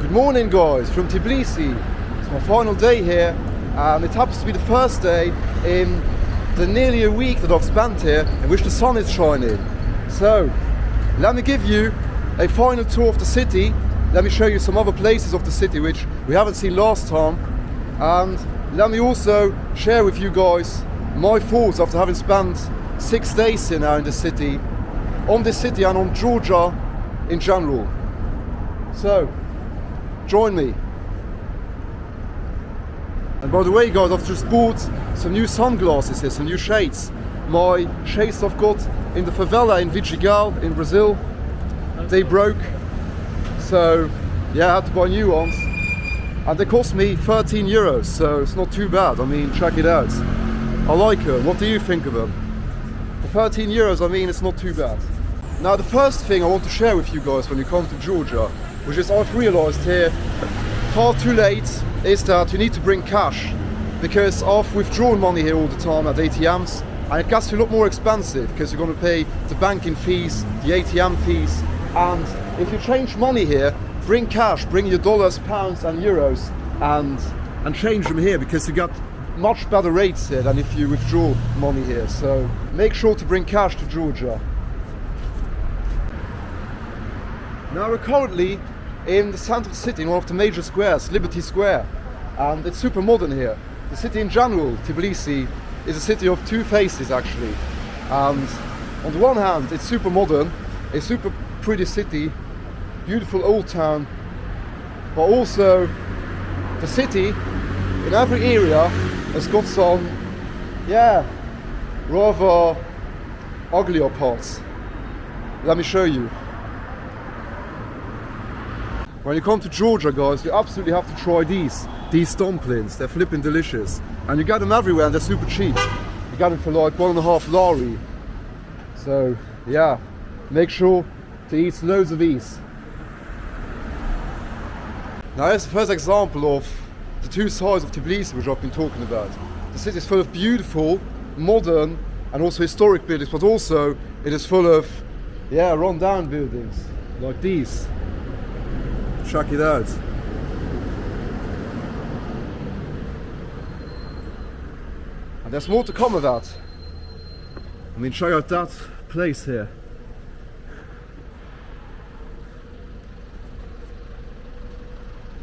Good morning guys, from Tbilisi. It's my final day here and it happens to be the first day in the nearly a week that I've spent here in which the sun is shining. So, let me give you a final tour of the city. Let me show you some other places of the city which we haven't seen last time, and let me also share with you guys my thoughts after having spent 6 days here now in the city, on this city and on Georgia in general. So, join me. And by the way guys, I've just bought some new sunglasses here, some new shades. My shades I've got in the favela in Vidigal in Brazil, they broke. So yeah, I had to buy new ones. And they cost me 13 euros, so it's not too bad. I mean, check it out. I like them. What do you think of them? For 13 euros, I mean, it's not too bad. Now the first thing I want to share with you guys when you come to Georgia, which is I've realized here far too late, is that you need to bring cash, because I've withdrawn money here all the time at ATMs and it gets a lot more expensive because you're going to pay the banking fees, the ATM fees, and if you change money here, bring cash, bring your dollars, pounds and euros and change them here, because you get much better rates here than if you withdraw money here. So make sure to bring cash to Georgia. Now we're currently in the center of the city, in one of the major squares, Liberty Square, and it's super modern here. The city in general, Tbilisi, is a city of two faces actually, and on the one hand it's super modern, a super pretty city, beautiful old town, but also the city in every area has got some, rather uglier parts. Let me show you. When you come to Georgia guys, you absolutely have to try these dumplings. They're flipping delicious. And you get them everywhere and they're super cheap. You get them for like 1.5 lari. So yeah, make sure to eat loads of these. Now here's the first example of the two sides of Tbilisi which I've been talking about. The city is full of beautiful, modern and also historic buildings, but also it is full of run down buildings like these. Check it out. And there's more to come of that. I mean, check out that place here.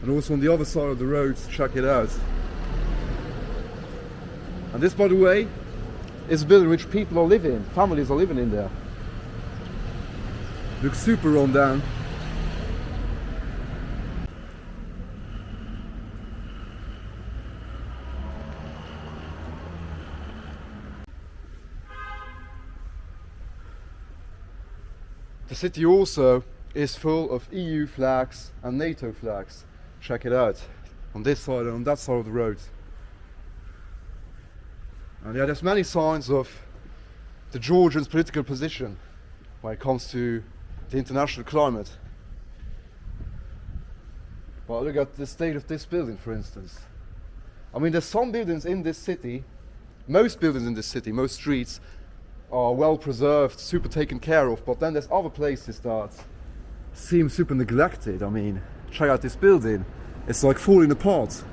And also on the other side of the road, check it out. And this, by the way, is a building which people are living, families are living in there. Looks super run down. The city also is full of EU flags and NATO flags. Check it out, on this side and on that side of the road. And yeah, there's many signs of the Georgians' political position when it comes to the international climate. Well, look at the state of this building, for instance. I mean, there's some buildings in this city, most buildings in this city, most streets, are well preserved, super taken care of, but then there's other places that seem super neglected. I mean, check out this building, it's like falling apart.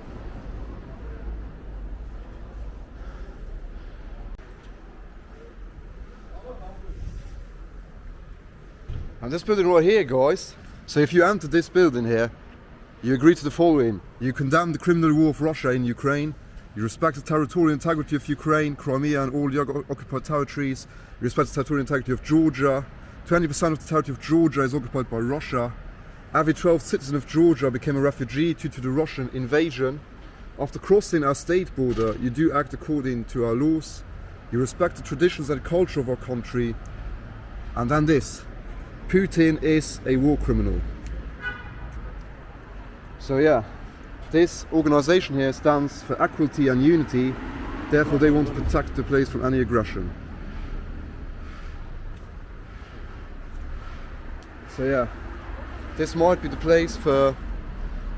And this building right here guys, so if you enter this building here, you agree to the following: you condemn the criminal war of Russia in Ukraine, you respect the territorial integrity of Ukraine, Crimea and all the occupied territories. You respect the territorial integrity of Georgia. 20% of the territory of Georgia is occupied by Russia. Every 12th citizen of Georgia became a refugee due to the Russian invasion. After crossing our state border, you do act according to our laws. You respect the traditions and culture of our country. And then this: Putin is a war criminal. So yeah. This organization here stands for equality and unity, therefore they want to protect the place from any aggression. So yeah, this might be the place for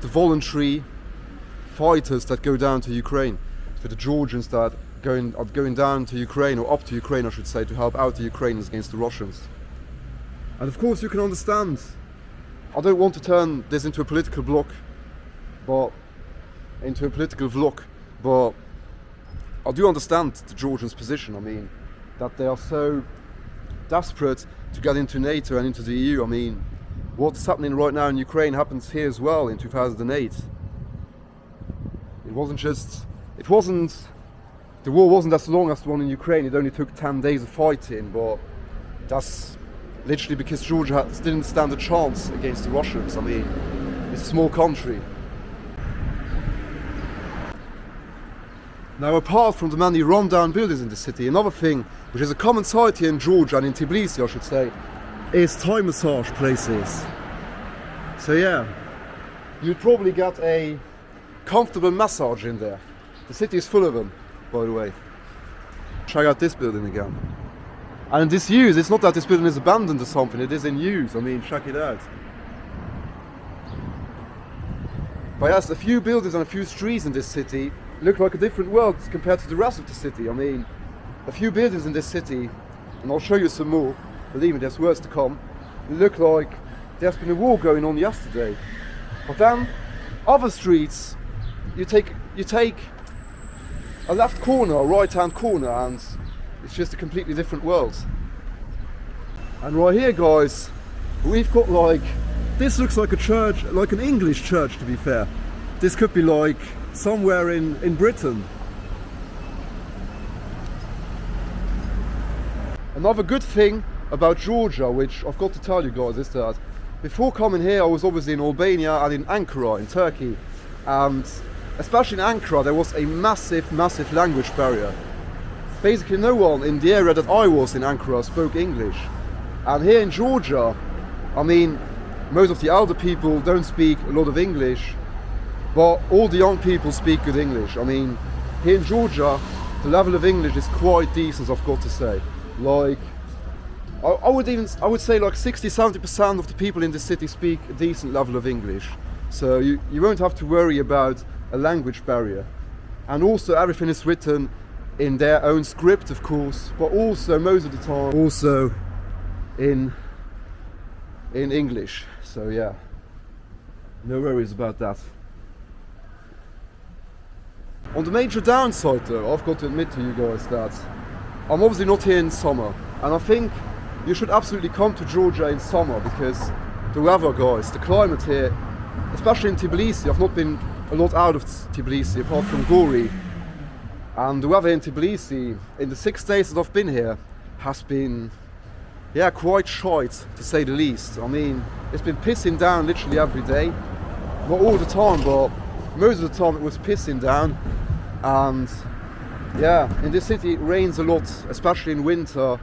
the voluntary fighters that go down to Ukraine, for the Georgians that are going down to Ukraine, or up to Ukraine I should say, to help out the Ukrainians against the Russians. And of course you can understand I don't want to turn this into a political vlog, but I do understand the Georgians' position. I mean, that they are so desperate to get into NATO and into the EU. I mean, what's happening right now in Ukraine happens here as well in 2008. The war wasn't as long as the one in Ukraine. It only took 10 days of fighting, but that's literally because Georgia didn't stand a chance against the Russians. I mean, it's a small country. Now, apart from the many run-down buildings in the city, another thing, which is a common sight here in Georgia and in Tbilisi, I should say, is Thai massage places. So yeah, you'd probably get a comfortable massage in there. The city is full of them, by the way. Check out this building again. And in this use, it's not that this building is abandoned or something, it is in use. I mean, check it out. But yes, a few buildings and a few streets in this city look like a different world compared to the rest of the city. I mean, a few buildings in this city, and I'll show you some more, believe me, there's worse to come, look like there's been a war going on yesterday. But then, other streets, you take a left corner, a right hand corner, and it's just a completely different world. And right here, guys, we've got like, this looks like a church, like an English church to be fair. This could be like somewhere in Britain. Another good thing about Georgia, which I've got to tell you guys, is that before coming here I was obviously in Albania and in Ankara in Turkey, and especially in Ankara there was a massive language barrier. Basically no one in the area that I was in Ankara spoke English. And here in Georgia, I mean, most of the elder people don't speak a lot of English, but all the young people speak good English. I mean, here in Georgia, the level of English is quite decent, I've got to say. Like, I would say like 60-70% of the people in the city speak a decent level of English. So you won't have to worry about a language barrier. And also everything is written in their own script, of course, but also most of the time also in English. So yeah, no worries about that. On the major downside though, I've got to admit to you guys that I'm obviously not here in summer, and I think you should absolutely come to Georgia in summer because the weather, guys, the climate here, especially in Tbilisi, I've not been a lot out of Tbilisi apart from Gori, and the weather in Tbilisi in the 6 days that I've been here has been, yeah, quite shite to say the least. I mean, it's been pissing down literally every day, not all the time, but most of the time it was pissing down. And yeah, in this city it rains a lot, especially in winter.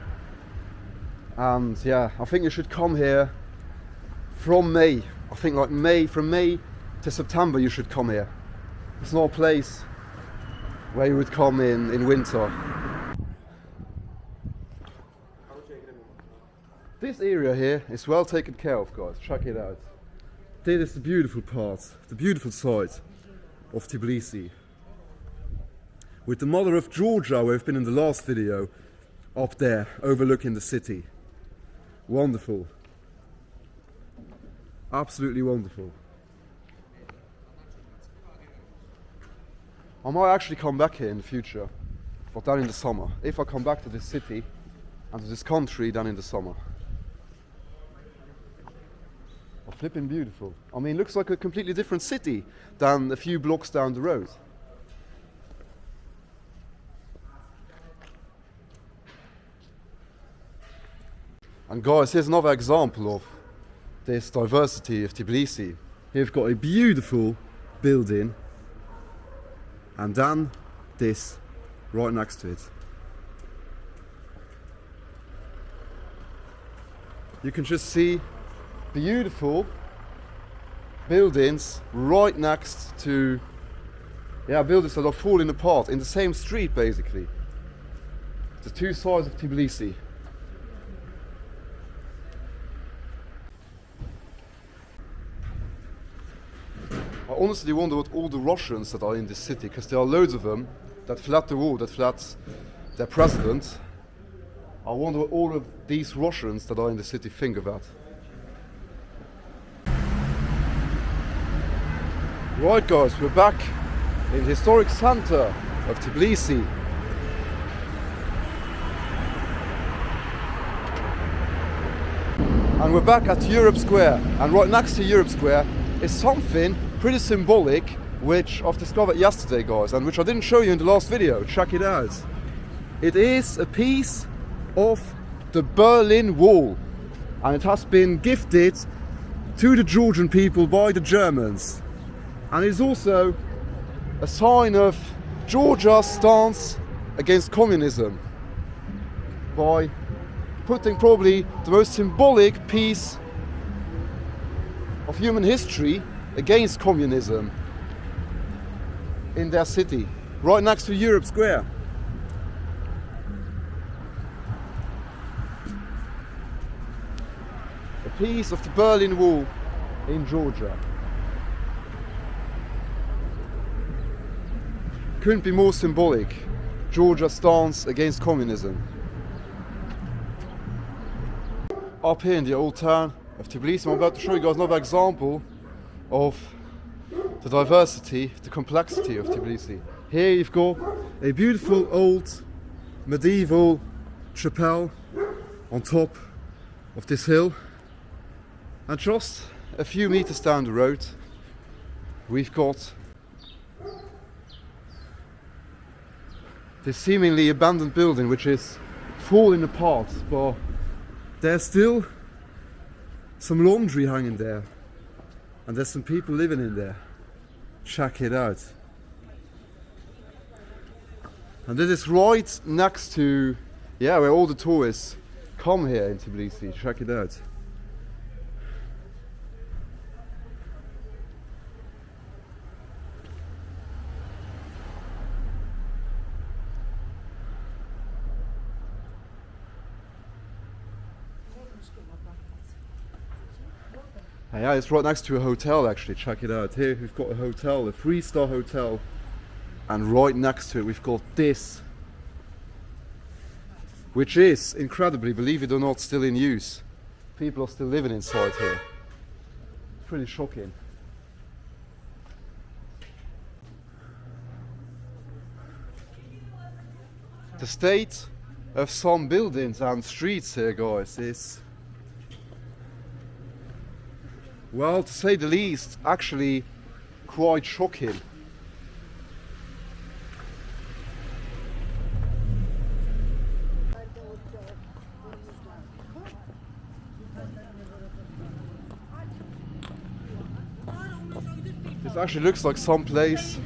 And yeah, I think you should come here from May. I think like from May to September you should come here. It's not a place where you would come in winter. This area here is well taken care of, guys. Check it out. This is the beautiful part, the beautiful side of Tbilisi. With the mother of Georgia, where we've been in the last video, up there, overlooking the city. Wonderful. Absolutely wonderful. I might actually come back here in the future, but then in the summer. If I come back to this city and to this country, then in the summer. Oh, flipping beautiful. I mean, it looks like a completely different city than a few blocks down the road. And guys, here's another example of this diversity of Tbilisi. Here we've got a beautiful building, and then this right next to it. You can just see beautiful buildings right next to, yeah, buildings that are falling apart in the same street basically. The two sides of Tbilisi. I honestly wonder what all the Russians that are in this city, because there are loads of them that fled the war, that fled their president. I wonder what all of these Russians that are in the city think of that. Right guys, we're back in the historic center of Tbilisi. And we're back at Europe Square, and right next to Europe Square is something pretty symbolic which I've discovered yesterday guys, and which I didn't show you in the last video. Check it out. It is a piece of the Berlin Wall, and it has been gifted to the Georgian people by the Germans. And it is also a sign of Georgia's stance against communism by putting probably the most symbolic piece of human history against communism in their city, right next to Europe Square. A piece of the Berlin Wall in Georgia. Couldn't be more symbolic. Georgia's stance against communism. Up here in the old town of Tbilisi, I'm about to show you guys another example of the diversity, the complexity of Tbilisi. Here you've got a beautiful old medieval chapel on top of this hill, and just a few meters down the road we've got this seemingly abandoned building which is falling apart, but there's still some laundry hanging there, and there's some people living in there. Check it out. And this is right next to, where all the tourists come here in Tbilisi. Check it out. Yeah, it's right next to a hotel actually, check it out. Here we've got a hotel, a 3-star hotel, and right next to it we've got this, which is incredibly, believe it or not, still in use. People are still living inside here. It's pretty shocking. The state of some buildings and streets here guys is, well, to say the least, actually quite shocking. This actually looks like some place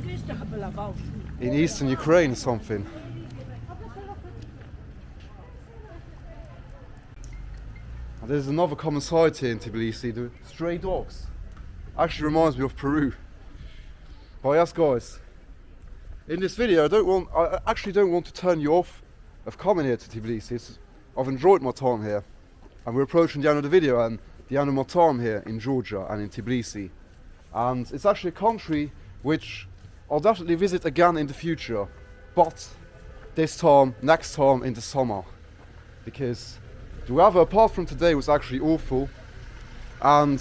in eastern Ukraine or something. And there's another common sight here in Tbilisi, the stray dogs. Actually reminds me of Peru. But yes guys, in this video I actually don't want to turn you off of coming here to Tbilisi. I've enjoyed my time here, and we're approaching the end of the video and the end of my time here in Georgia and in Tbilisi. And it's actually a country which I'll definitely visit again in the future, but this time, next time in the summer, because the weather apart from today was actually awful. And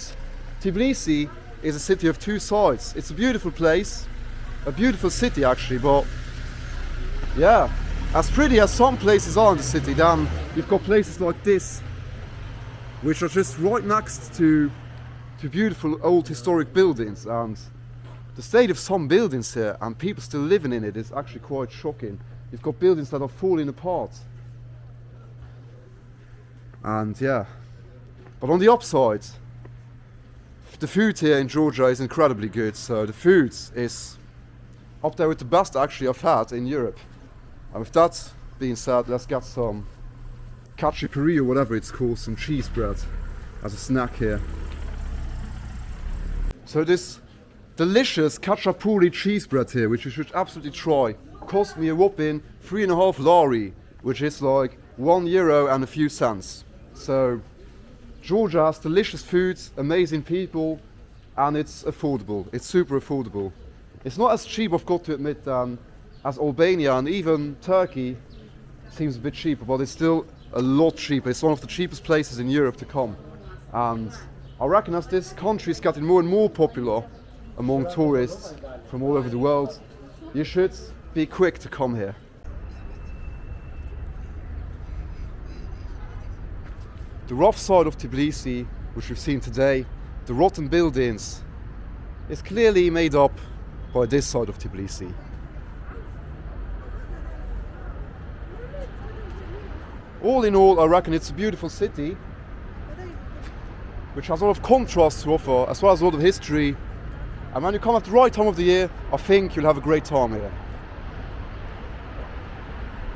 Tbilisi is a city of two sides. It's a beautiful place, a beautiful city actually, but yeah, as pretty as some places are in the city, then you've got places like this which are just right next to beautiful old historic buildings, and the state of some buildings here and people still living in it is actually quite shocking. You've got buildings that are falling apart. And yeah, but on the upside, the food here in Georgia is incredibly good. So the food is up there with the best actually I've had in Europe. And with that being said, let's get some khachapuri or whatever it's called, some cheese bread as a snack here. So this delicious khachapuri cheese bread here, which you should absolutely try, cost me a whopping 3.5 lari, which is like €1 and a few cents. So Georgia has delicious foods, amazing people, and it's affordable. It's super affordable. It's not as cheap, I've got to admit, as Albania, and even Turkey seems a bit cheaper, but it's still a lot cheaper. It's one of the cheapest places in Europe to come. And I reckon as this country is getting more and more popular, among tourists from all over the world. You should be quick to come here. The rough side of Tbilisi, which we've seen today, the rotten buildings, is clearly made up by this side of Tbilisi. All in all, I reckon it's a beautiful city, which has a lot of contrast to offer, as well as a lot of history. And when you come at the right time of the year, I think you'll have a great time here.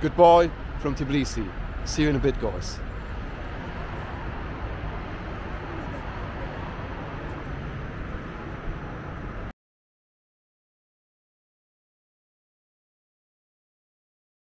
Goodbye from Tbilisi. See you in a bit, guys.